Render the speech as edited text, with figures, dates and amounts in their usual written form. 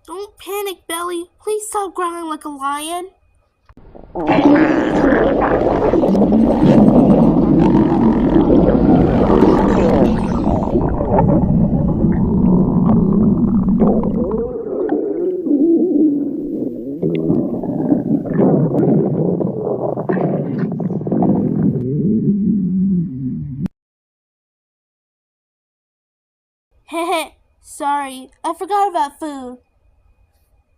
Don't panic, Belly. Please stop growling like a lion. Heh, sorry, I forgot about food.